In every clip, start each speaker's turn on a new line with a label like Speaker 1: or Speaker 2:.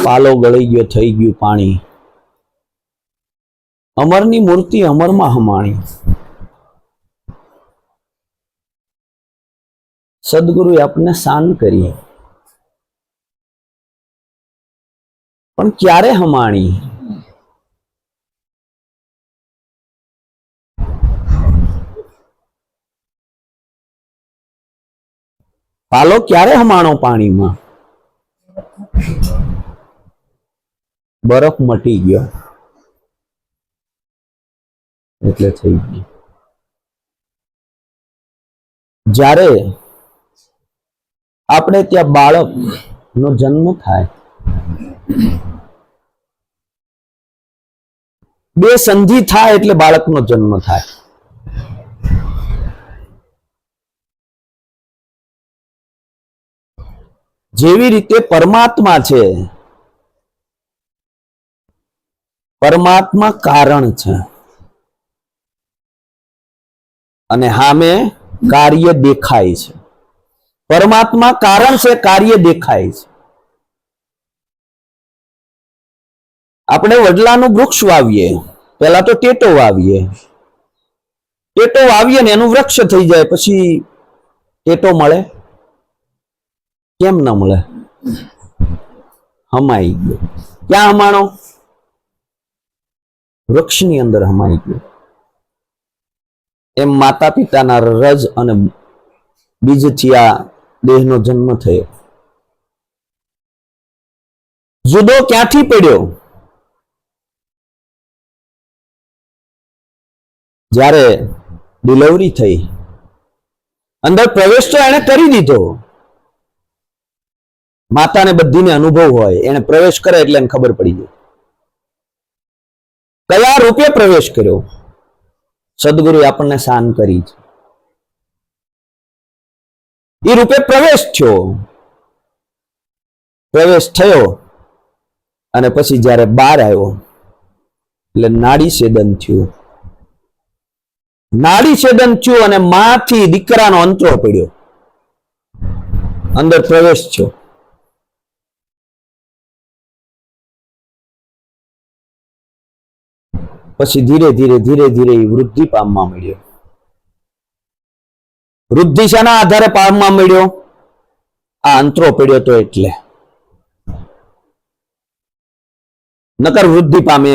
Speaker 1: પાલો ગળી ગયો, થઈ ગયું પાણી, અમરની મૂર્તિ અમરમાં હમાણી. સદગુરુએ આપણને શાન કરી, પણ ક્યારે હમાણી? પાલો ક્યારે હમાણો પાણીમાં? બરફ મટી ગયો એટલે થઈ ગયું. જ્યારે આપણે ત્યાં બાળક નો જન્મ થાય, બે સંધિ થાય એટલે બાળકનો જન્મ થાય. જેવી રીતે પરમાત્મા છે, પરમાત્મા કારણ છે અને સામે કાર્ય દેખાય છે. પરમાત્મા કારણ છે, કાર્ય દેખાય છે. આપણે વડલાનું વૃક્ષ વાવીએ, પેલા તો ટેટો વાવીએ, ટેટો વાવીએ ને એનું વૃક્ષ થઈ જાય, પછી ટેટો મળે? કેમ ન મળે? હમાઈ ગયો. ક્યાં હમાણો? વૃક્ષની અંદર હમાઈ ગયો. એમ માતા પિતાના રજ અને બીજથી આ દેહનો જન્મ થયો. જુદો ક્યાંથી પડ્યો? જ્યારે ડિલિવરી થઈ, અંદર પ્રવેશ તો એને કરી દીધો. માતાને બધીને અનુભવ હોય, એને પ્રવેશ કરે એટલે એને ખબર પડી ગઈ. કયા રૂપે પ્રવેશ કર્યો? સદગુરુએ આપણને શાન કરી છે. એ રૂપે પ્રવેશ થયો. પ્રવેશ થયો અને પછી જ્યારે બહાર આવ્યો એટલે નાડી છેદન થયું. નાડી છેદન થયું અને માંથી દીકરાનો અંતરો પડ્યો, અંદર પ્રવેશ થયો. પછી ધીરે ધીરે ધીરે ધીરે વૃદ્ધિ પામવા મળ્યો. વૃદ્ધિ શાના આધારે પામવા મળ્યો? આ અંતરો પડ્યો તો એટલે. નકર વૃદ્ધિ પામે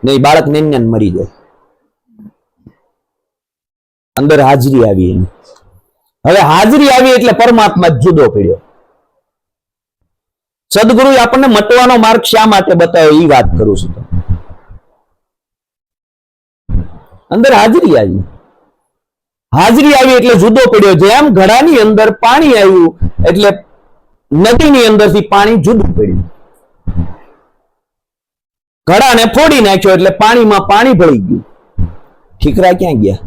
Speaker 1: નહીં, બાળક નેન્યન મરી જાય. અંદર હાજરી આવી એની. હવે હાજરી આવી એટલે પરમાત્મા જુદો પડ્યો. સદગુરુએ આપણને મટવાનો માર્ગ શા માટે બતાવ્યો એ વાત કરું છું. અંદર હાજરી આવી. હાજરી આવી એટલે જુદો પડ્યો. જેમ ઘડાની અંદર પાણી આવ્યું એટલે નદીની અંદરથી પાણી જુદું પડ્યું. ઘડાને ફોડી નાખ્યો એટલે પાણીમાં પાણી ભળી ગયું. ઠીકરા ક્યાં ગયા?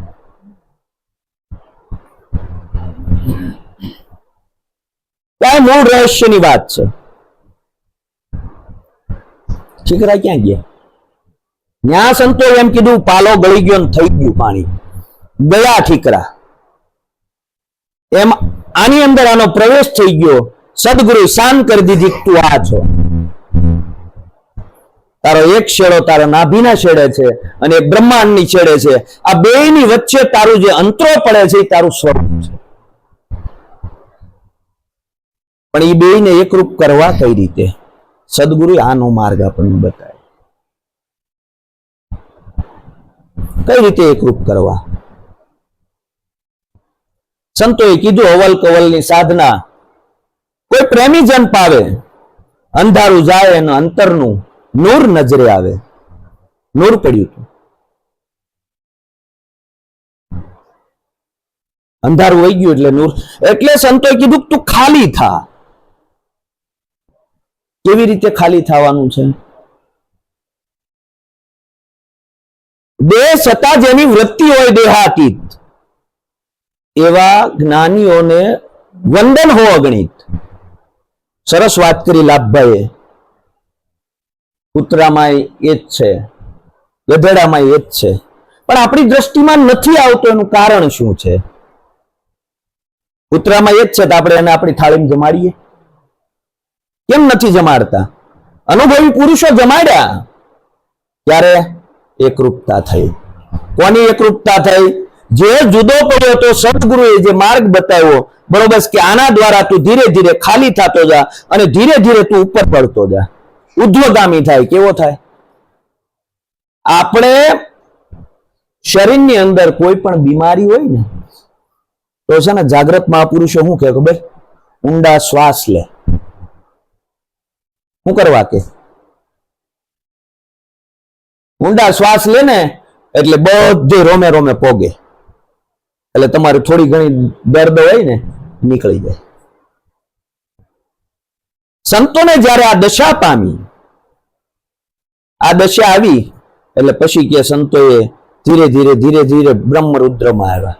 Speaker 1: આ મૂળ રહસ્યની વાત છે. ઠીકરા ક્યાં ગયા? ન્યા સંતો એમ કીધું પાલો ગળી ગયો ને થઈ ગયું પાણી, ગયા ઠીકરા. એમ આની અંદર આનો પ્રવેશ થઈ ગયો. સદગુરુ શાન કરી દીધી, તું આ છો. તારો એક છેડો તારા નાભીના છેડે છે અને એક બ્રહ્માંડની છેડે છે. આ બેયની વચ્ચે તારું જે અંતરો પડે છે એ તારું સ્વરૂપ છે. પણ એ બેયને એકરૂપ કરવા કઈ રીતે? સદગુરુ આનો માર્ગ આપણને બતાવે. કઈ રીતે એકરૂપ કરવા? સંતોએ કીધું અવલ કવલની સાધના. કોઈ પ્રેમી જન પાવે, અંધારું જાય અને અંતરનું નૂર નજરે આવે. નૂર પડ્યું હતું, અંધારું વહી ગયું એટલે નૂર. એટલે સંતોએ કીધું તું ખાલી થા. કેવી રીતે ખાલી થવાનું છે? દેહ છતાં જેની વૃત્તિ હોય દેહાતીત, એવા જ્ઞાનીઓને વંદન હો અગણિત. સરસ વાત કરી લાભભાઈએ. કૂતરામાં એ જ છે, ગધેડામાં એ જ છે, પણ આપણી દ્રષ્ટિમાં નથી આવતો. એનું કારણ શું છે? કૂતરામાં એ જ છે તો આપણે એને આપણી થાળીમાં જમાડીએ. કેમ નથી જમાડતા? અનુભવી પુરુષો જમાડ્યા, ત્યારે એકરૂપતા થઈ. કોની એકરૂપતા થઈ? જે જુદો પડ્યો તો સદગુરુએ જે માર્ગ બતાવ્યો, બરોબર, કે આના દ્વારા તું ધીરે ધીરે ખાલી થતો જા અને ધીરે ધીરે તું ઉપર પડતો જા, ઉધ્વગામી થાય. કેવો થાય? આપણે શરીરની અંદર કોઈ પણ બીમારી હોય ને તો છે ને, જાગ્રત મહાપુરુષો શું કહે ખબર? ઊંડા શ્વાસ લે. શું કરવા કે? ઊંડા શ્વાસ લે ને એટલે બધે રોમે રોમે પોગે, એટલે તમારી થોડી ઘણી દર્દ હોય ને નીકળી જાય. સંતોને જ્યારે આ દશા પામી, આ દશા આવી એટલે પછી કે સંતોએ ધીરે ધીરે ધીરે ધીરે બ્રહ્મરુદ્રમાં આવ્યા.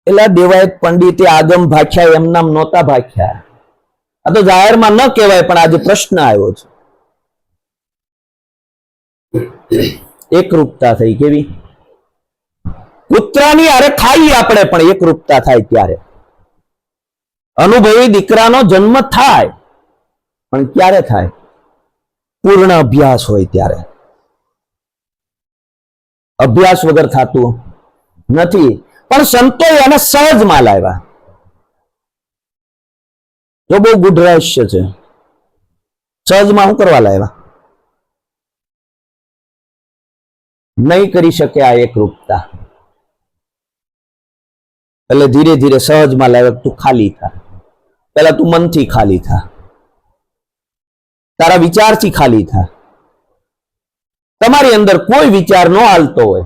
Speaker 1: એટલે દેવાયત પંડિતે આગમ ભાખ્યા એમ નામ નહોતા ભાખ્યા. આ તો જાહેરમાં ન કહેવાય, પણ આજે પ્રશ્ન આવ્યો છે. એકરૂપતા થઈ. કેવી? કૂતરાની અરે ખાઈએ આપણે, પણ એકરૂપતા થાય ત્યારે. અનુભવી દીકરાનો જન્મ થાય, પણ ક્યારે થાય? પૂર્ણ અભ્યાસ હોય ત્યારે. અભ્યાસ વગર થતું નથી. પણ સંતોએ એને સહજમાં લાવ્યા. જો બહુ ગુઢ રહસ્ય છે. સહજમાં શું કરવા લાવ્યા? નહીં કરી શકે આ એકરૂપતા, એટલે ધીરે ધીરે સહજમાં લાવ્યા. તું ખાલી થા. પેલા તું મનથી ખાલી થા, તારા વિચારથી ખાલી થા. તમારી અંદર કોઈ વિચાર ન હાલતો હોય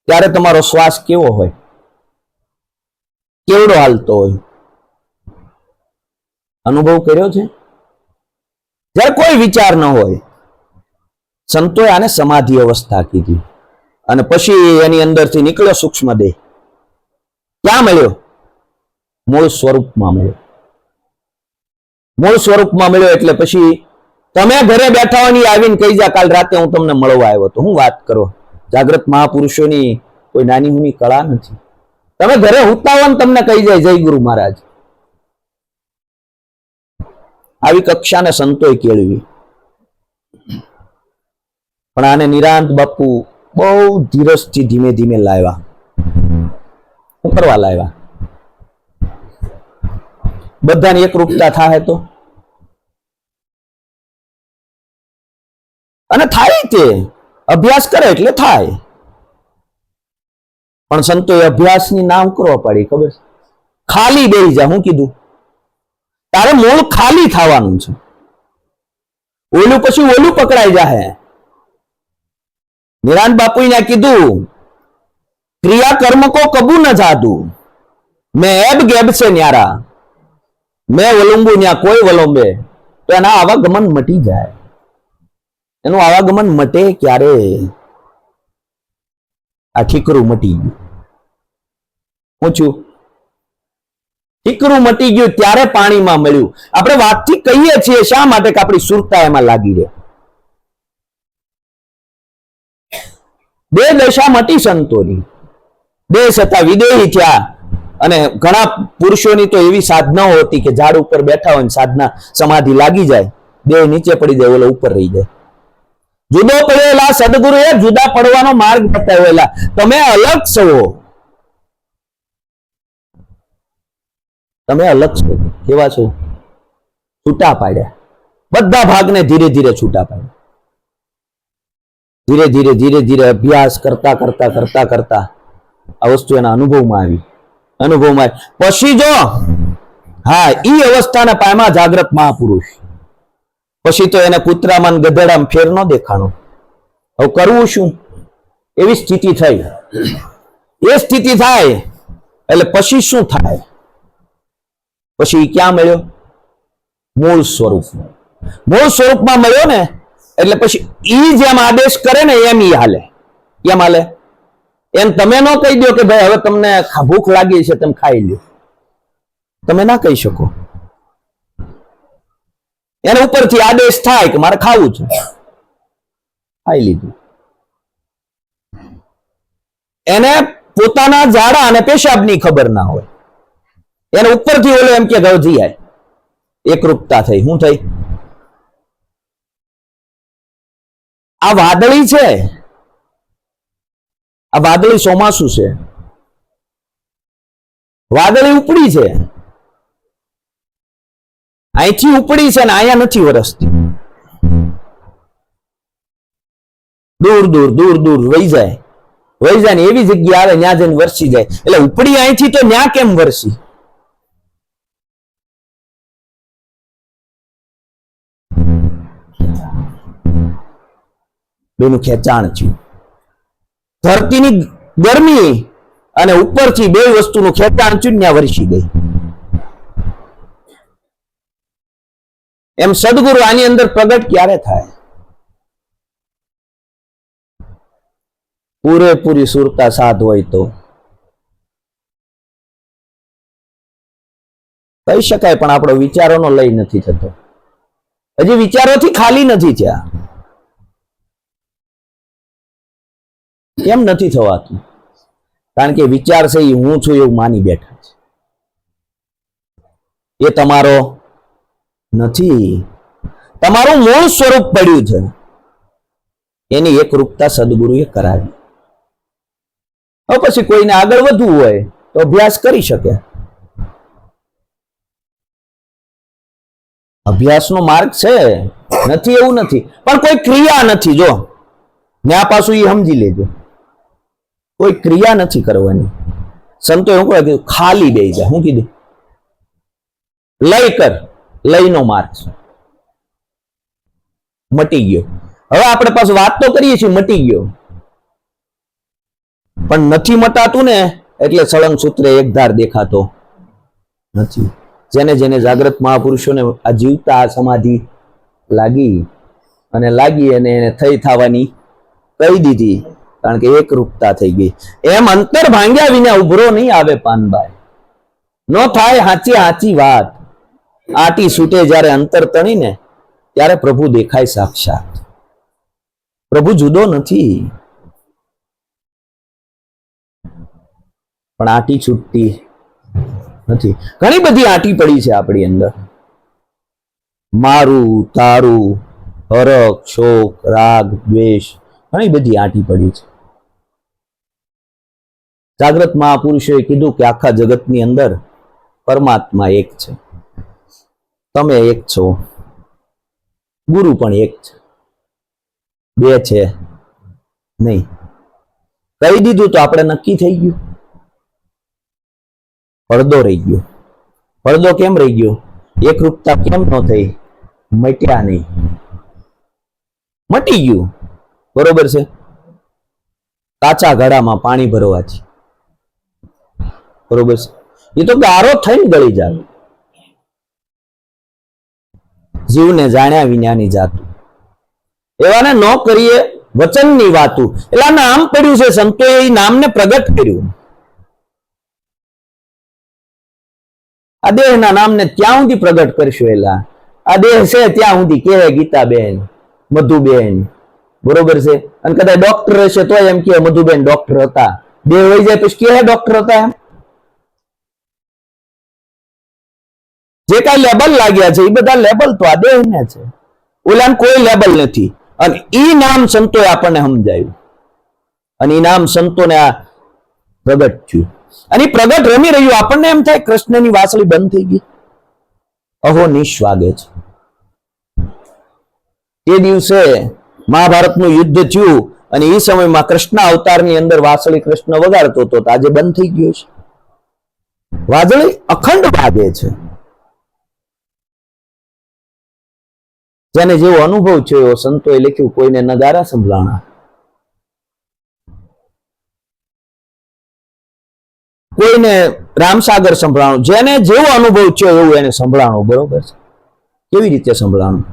Speaker 1: ત્યારે તમારો શ્વાસ કેવો હોય? કેવડો હાલતો હોય? અનુભવ કર્યો છે? જ્યારે કોઈ વિચાર ન હોય. સંતોએ આને સમાધિ અવસ્થા કીધી. અને પછી એની અંદરથી નીકળ્યો સૂક્ષ્મ દેહ. ક્યાં મળ્યો? મૂળ સ્વરૂપમાં મળ્યો. મૂળ સ્વરૂપમાં મળ્યો એટલે પછી તમે ઘરે બેઠા હોય આવીને કહી જા, કાલ રાતે હું તમને મળવા આવ્યો તો. હું વાત કરો? જાગ્રત મહાપુરુષોની કોઈ નાની હુની કળા નથી. તમે ઘરે હુતા હો ને તમને કહી જાય જય ગુરુ મહારાજ. આવી કક્ષાને સંતોએ કેળવી. પણ આને નિરાંત બાપુ બહુ ધીરજથી ધીમે ધીમે લાવ્યા. શું કરવા લાવ્યા? બધાની એકરૂપતા થાય તો, અને થાય તે અભ્યાસ કરે એટલે થાય. પણ સંતોએ અભ્યાસની નામ કરવા પડી. ખબર? ખાલી બેહી જા. હું કીધું? તારે મૂળ ખાલી થવાનું છે. ઓલું પછી ઓલું પકડાઈ જાહે. નિરાંત બાપુએ કીધું, ક્રિયા કર્મ કો કબू ન જાદू, મેં એબ ગેબ से न्यारा, મેં વલુંબુ ન્યા કોઈ વલોંબે. તો એના આવાગમન મટી જાય. એનું આવાગમન મટે ક્યારે? આ ઠીકરું મટી ગયું. પૂછ્યું? ઠીકરું મટી ગયું ત્યારે પાણીમાં મળ્યું. આપણે વાતથી કહીએ છીએ શા માટે? કે આપણી સુરતા એમાં લાગી રહે. બે દશા મટી સંતોની. દેશ હતા વિદેહી થયા. અને ઘણા પુરુષોની તો એવી સાધનાઓ હતી કે ઝાડ ઉપર બેઠા હોય સાધના સમાધિ લાગી જાય, દેહ નીચે પડી જાય, ઓલો ઉપર રહી જાય. જુદો પડેલા સદગુરુએ જુદા પડવાનો માર્ગ બતાવેલા. તમે અલગ છો. તમે અલગ છો. કેવા છો? છૂટા પાડ્યા. બધા ભાગને ધીરે ધીરે છૂટા પાડ્યા. ધીરે ધીરે ધીરે ધીરે અભ્યાસ કરતા કરતા કરતા કરતા આ વસ્તુ એના અનુભવમાં આવી. પછી જો હા ઈ અવસ્થાના પાયમાં જાગ્રત મહાપુરુષ. પછી તો એને કૂતરામાં ગધેડામાં ફેર ન દેખાણો. હવે કરવું શું? એવી સ્થિતિ થઈ. એ સ્થિતિ થાય એટલે પછી શું થાય? પછી ક્યાં મળ્યો? મૂળ સ્વરૂપ. મૂળ સ્વરૂપમાં મળ્યો ને એટલે પછી ઈ જેમ આદેશ કરે ને એમ ઈ હાલે. કેમ હાલે? એમ તમે ન કહી દો કે ભાઈ હવે તમને ભૂખ લાગી છે તમે ખાઈ લ્યો. તમે ના કહી શકો. એને ઉપરથી આદેશ થાય કે મારે ખાવું છે, ખાઈ લીધું. એને પોતાના ઝાડા અને પેશાબની ખબર ના હોય. એને ઉપરથી ઓલો એમ કે ગવજી આય, એકરૂપતા થઈ. શું થઈ? આ વાદળી છે, આ વાદળી ચોમાસું છે, વાદળી ઉપડી છે, અહીંથી ઉપડી છે ને અહીંયા નથી વરસતી, દૂર દૂર દૂર દૂર વહી જાય ને એવી જગ્યા આવે ત્યાં જઈને વરસી જાય. એટલે ઉપડી અહીંથી તો ત્યાં કેમ વરસી? બેનું ખેંચાણ થયું. ધરતીની ગરમી અને ઉપરથી બે વસ્તુનું ખેંચાણ થયું, ત્યાં વરસી ગઈ. એમ સદગુરુ આની અંદર પ્રગટ ક્યારે થાય? પૂરેપૂરી સુરતા સાધ હોય તો કહી શકાય, પણ આપણો વિચારોનો લય નથી થતો. હજી વિચારોથી ખાલી નથી થયા. કેમ નથી થવાતું? કારણ કે વિચાર છે એ હું છું એવું માની બેઠા છે. એ તમારો નથી. તમારું મૂળ સ્વરૂપ પડ્યું છે, એની એકરૂપતા સદગુરુએ કરાવી. હવે પછી કોઈને આગળ વધવું હોય તો અભ્યાસ કરી શકે. અભ્યાસનો માર્ગ છે, નથી એવું નથી, પણ કોઈ ક્રિયા નથી. જો ન્યા પાછું એ સમજી લેજો, કોઈ ક્રિયા નથી કરવાની. સંતો એવું કહે ખાલી બેસી જાય. શું કીધું? લય કર, લયનો માર્ગ છે. મટી ગયો. હવે આપણે પાછું વાત તો કરીએ છીએ મટી ગયો, પણ નથી મટાતું ને એટલે સળંગ સૂત્રે એક ધાર દેખાતો નથી. જેને જેને જાગ્રત મહાપુરુષોને આ જીવતા આ સમાધિ લાગી અને એને થઈ થવાની કહી દીધી, કારણ કે એકરૂપતા થઈ ગઈ. એમ અંતર ભાંગ્યા વિના ઉભરો નહીં આવે પાનભાઈ. નો થાય હાચી હાચી વાત. આટી છૂટે જ્યારે અંતર તણીને ત્યારે પ્રભુ દેખાય સાક્ષાત. પ્રભુ જુદો નથી, પણ આટી છૂટતી નથી. ઘણી બધી આટી પડી છે આપણી અંદર. મારું, તારું, હરખ, શોક, રાગ, દ્વેષ, ઘણી બધી આટી પડી છે. જાગ્રત મહાપુરુષોએ કીધું કે આખા જગતની અંદર પરમાત્મા એક છે, તમે એક છો, ગુરુ પણ એક છે, બે છે નહીં. કહી દીધું તો આપણે નક્કી થઈ ગયું. પડદો રહી ગયો. પડદો કેમ રહી ગયો? એકરૂપતા કેમ ન થઈ? મટ્યા નહીં, મટી ગયું. બરોબર છે? કાચા ઘડામાં પાણી ભરવાથી, બરોબર છે, એ તો ગારો થઈને ગળી જાય. જીવને જાણ્યા વિનાની જાતું, એવાને ન કરીએ વચનની વાતું. એટલે નામ પડ્યું છે, સંતોએ એ નામને પ્રગટ કર્યું. આ દેહના નામને ત્યાં સુધી પ્રગટ કરશું. એલા આ દેહ છે ત્યાં સુધી કહે ગીતાબેન, મધુબેન, બરોબર છે. અને કદાચ ડોક્ટર હશે તો એમ કે મધુબેન ડોક્ટર હતા. દેહ વહી જાય પછી કે ડોક્ટર હતા. એમ જે કઈ લેબલ લાગ્યા છે એ બધા લેબલ તો આ દેહને છે, ઓલાને કોઈ લેબલ નથી. અને ઈ નામ સંતોએ આપણને સમજાયું, અને ઈ નામ સંતોને આ પ્રગટ થયું. અને પ્રગટ રમી રહ્યું. આપણને એમ થાય કૃષ્ણની વાસળી બંધ થઈ ગઈ, અહો નિશ વાગે છે. તે દિવસે મહાભારતનું યુદ્ધ થયું અને એ સમયમાં કૃષ્ણ અવતારની અંદર વાસળી કૃષ્ણ વગાડતો હતો, તો આજે બંધ થઈ ગયો છે. વાદળી અખંડ વાગે છે. જેને જેવો અનુભવ છે એવો સંતોએ લખ્યું. કોઈને નગારા સંભળાણા, કોઈને રામસાગર સંભળાણું. જેને જેવો અનુભવ છે એવું એને સંભળાણું. બરોબર છે? કેવી રીતે સંભળાણું?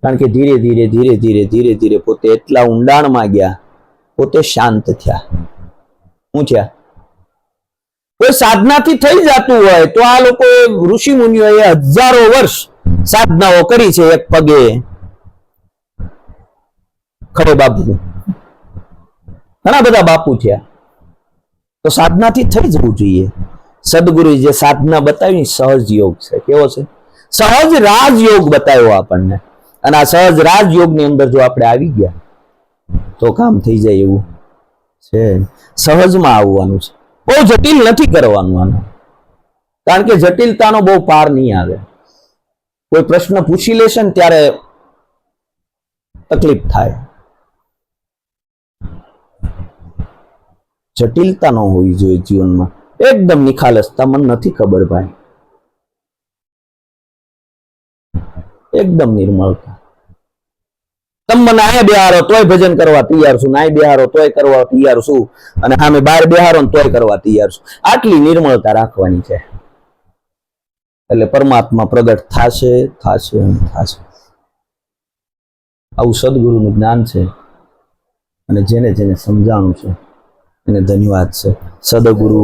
Speaker 1: કારણ કે ધીરે ધીરે ધીરે ધીરે ધીરે ધીરે પોતે એટલા ઊંડાણમાં ગયા, પોતે શાંત થયા. શું થયા? કોઈ સાધનાથી થઈ જતું હોય તો આ લોકો ઋષિ મુનિઓએ હજારો વર્ષ સાધનાઓ કરી છે. એક પગે ખડે બાપુ, ઘણા બધા બાપુ થયા. તો સાધનાથી થઈ જવું જોઈએ. સદગુરુએ જે સાધના બતાવી સહજ યોગ છે. કેવો છે? સહજ રાજયોગ બતાવ્યો આપણને. અને આ સહજ રાજયોગની અંદર જો આપણે આવી ગયા તો કામ થઈ જાય એવું છે. સહજમાં આવવાનું છે. બહુ જટિલ નથી કરવાનું આને, કારણ કે જટિલતાનો બહુ પાર નહીં આવે. કોઈ પ્રશ્ન પૂછી લેશે ને ત્યારે તકલીફ થાય. જટિલતા ન હોવી જોઈએ જીવનમાં. એકદમ નિખાલસતા. મને નથી ખબર ભાઈ, એકદમ નિર્મળતા. તમે મને આયા બેહારો તોય ભજન કરવા તૈયાર છું, નાય બેહારો તોય કરવા તૈયાર છું, અને સામે બહાર બેહારો ને તોય કરવા તૈયાર છું. આટલી નિર્મળતા રાખવાની છે. એટલે પરમાત્મા પ્રગટ થશે, થશે, થશે. આવું સદગુરુનું જ્ઞાન છે. અને જેને જેને સમજાણું છે એને ધન્યવાદ છે. સદગુરુ